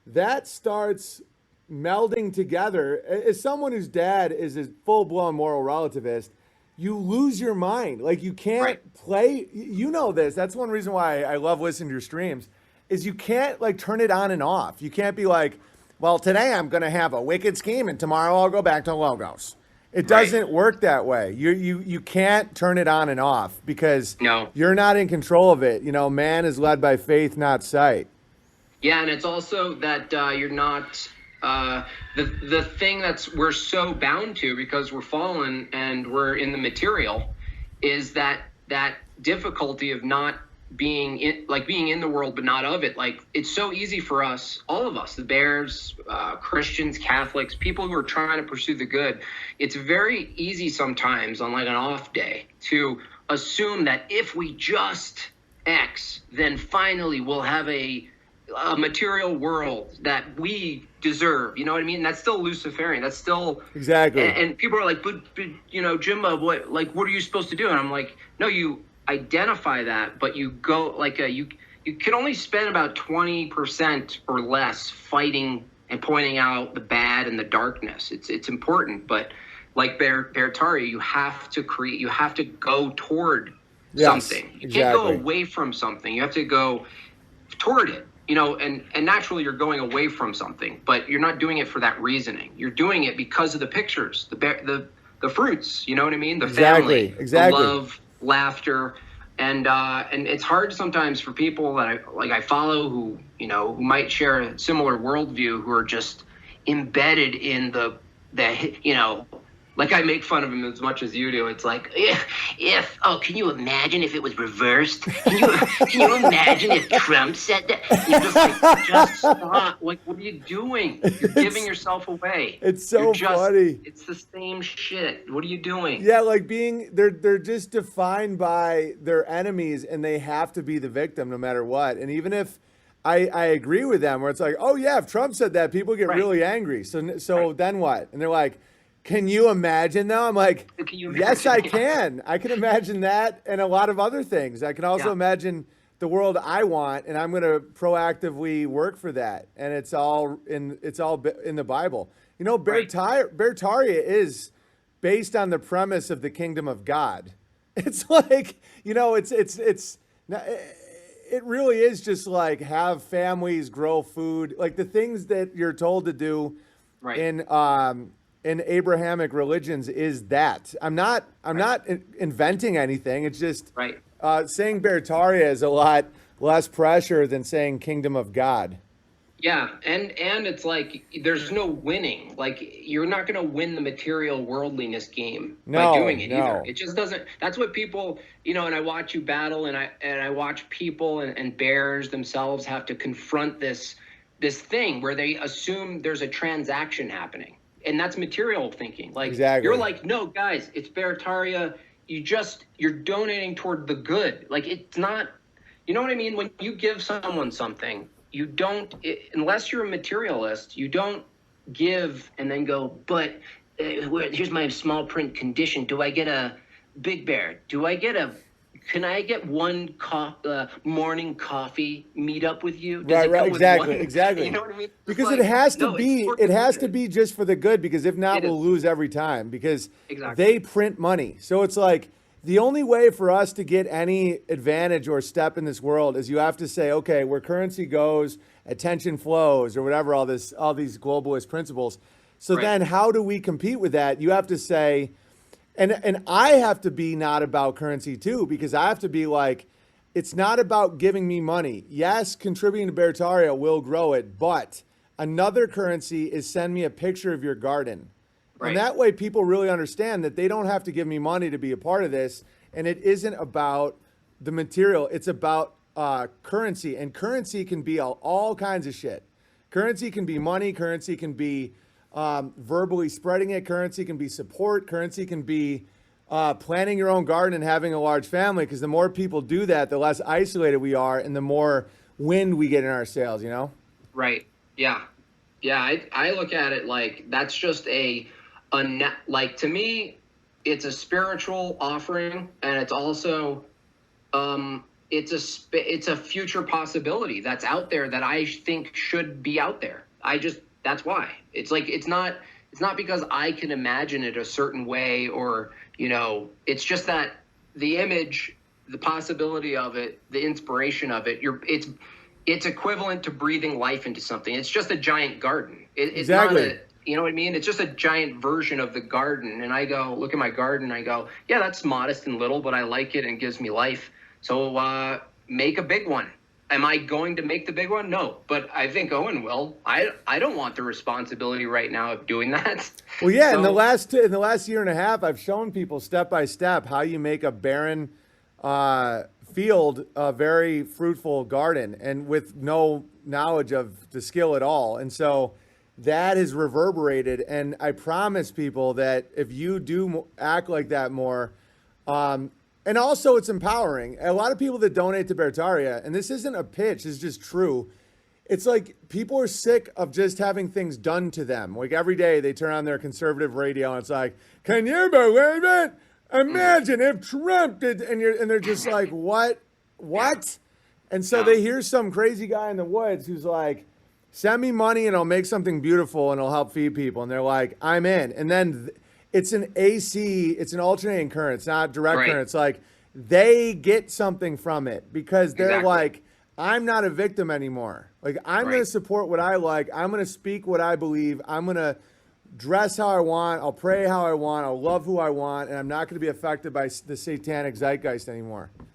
that starts melding together. As someone whose dad is a full blown moral relativist, you lose your mind. Like you Right. can't play. You know this. That's one reason why I love listening to your streams. Is you can't like turn it on and off. You can't be like, well, today I'm going to have a wicked scheme, and tomorrow I'll go back to logos. It Right. doesn't work that way. You can't turn it on and off because No. you're not in control of it. You know, man is led by faith, not sight. Yeah, and it's also that you're not the thing that's we're so bound to because we're fallen and we're in the material is that difficulty of not being in like being in the world but not of it. Like it's so easy for us, all of us, the bears, Christians, Catholics, people who are trying to pursue the good. It's very easy sometimes on like an off day to assume that if we just X, then finally we'll have a material world that we deserve. You know what I mean? That's still Luciferian. That's still Exactly. and people are like, but you know, Jimbo, what are you supposed to do? And I'm like, no, you identify that, but you go like you can only spend about 20% or less fighting and pointing out the bad and the darkness. It's important, but like Bertari, you have to create, you have to go toward Yes, something. You can't go exactly. away from something. You have to go toward it, you know, and naturally you're going away from something, but you're not doing it for that reasoning. You're doing it because of the pictures, the fruits, you know what I mean, the Exactly. family, the Exactly. love, laughter, and it's hard sometimes for people that I follow who, you know, who might share a similar worldview, who are just embedded in the you know, like I make fun of him as much as you do. It's like if oh, can you imagine if it was reversed? Can you imagine if Trump said that? You're just like, just stop. Like, what are you doing? You're giving It's yourself away. it's You're so just, funny. it's the same shit. What are you doing? Yeah, like being they're just defined by their enemies and they have to be the victim no matter what. And even if I agree with them where it's like, "Oh yeah, if Trump said that, people get Right, really angry." So right. then what? And they're like, "Can you imagine though?" I'm like, Can you "Yes, imagine? I Yeah, can. I can imagine that and a lot of other things. I can also yeah, imagine the world I want and I'm going to proactively work for that." And it's all in the Bible. You know, right. Bertaria is based on the premise of the kingdom of God. It's like, you know, it really is just like have families grow food, like the things that you're told to do Right, in Abrahamic religions is that. I'm right, not inventing anything. It's just right. saying Bertaria is a lot less pressure than saying kingdom of God. Yeah, and it's like there's no winning. Like you're not going to win the material worldliness game by No, doing it either. no. It just doesn't. That's what people, you know. And I watch you battle, and I watch people and bears themselves have to confront this thing where they assume there's a transaction happening, and that's material thinking. Like you're Exactly. like, no, guys, it's Bertaria. You're donating toward the good. Like it's not. You know what I mean? When you give someone something, you don't, unless you're a materialist, you don't give and then go, but here's my small print condition. Do I get a Big Bear? Can I get one morning coffee meet up with you? Does Right, it right, come with exactly, one? You exactly. know what I mean? It's Because like, no, it's for it the has to good. be just for the good because if not It we'll is. lose every time because Exactly. they print money. So it's like the only way for us to get any advantage or step in this world is you have to say, okay, where currency goes, attention flows or whatever all these globalist principles. So Right. then how do we compete with that? You have to say and I have to be not about currency too because I have to be like it's not about giving me money. Yes, contributing to Bertaria will grow it, but another currency is send me a picture of your garden. And Right. that way people really understand that they don't have to give me money to be a part of this and it isn't about the material, it's about currency and currency can be all kinds of shit. Currency can be money, currency can be verbally spreading it. Currency can be support. Currency can be planting your own garden and having a large family. Because the more people do that, the less isolated we are, and the more wind we get in our sails. You know? Right. Yeah. Yeah. I look at it like that's just like to me, it's a spiritual offering, and it's also it's a future possibility that's out there that I think should be out there. That's why. It's not because I can imagine it a certain way, or it's just that the image, the possibility of it, the inspiration of it, it's equivalent to breathing life into something. It's just a giant garden. It's Exactly. not you know what I mean? It's just a giant version of the garden. And I go, look at my garden. And I go, yeah, that's modest and little, but I like it and gives me life. So make a big one. Am I going to make the big one? No, but I think Owen will. I don't want the responsibility right now of doing that. Well, yeah. So, In the last year and a half, I've shown people step by step how you make a barren field a very fruitful garden, and with no knowledge of the skill at all. And so that has reverberated. And I promise people that if you do act like that more, and also it's empowering. A lot of people that donate to Bertaria, and this isn't a pitch, it's just true. It's like people are sick of just having things done to them. Like every day they turn on their conservative radio and it's like, can you believe it? Imagine if Trump did, and they're just like, what? And so they hear some crazy guy in the woods who's like, send me money and I'll make something beautiful and I'll help feed people. And they're like, I'm in. And then it's an AC, it's an alternating current. It's not direct Right. current. It's like they get something from it because they're Exactly. like, I'm not a victim anymore. Like, I'm going to Right. support what I like. I'm going to speak what I believe. I'm going to dress how I want. I'll pray how I want. I'll love who I want. And I'm not going to be affected by the satanic zeitgeist anymore.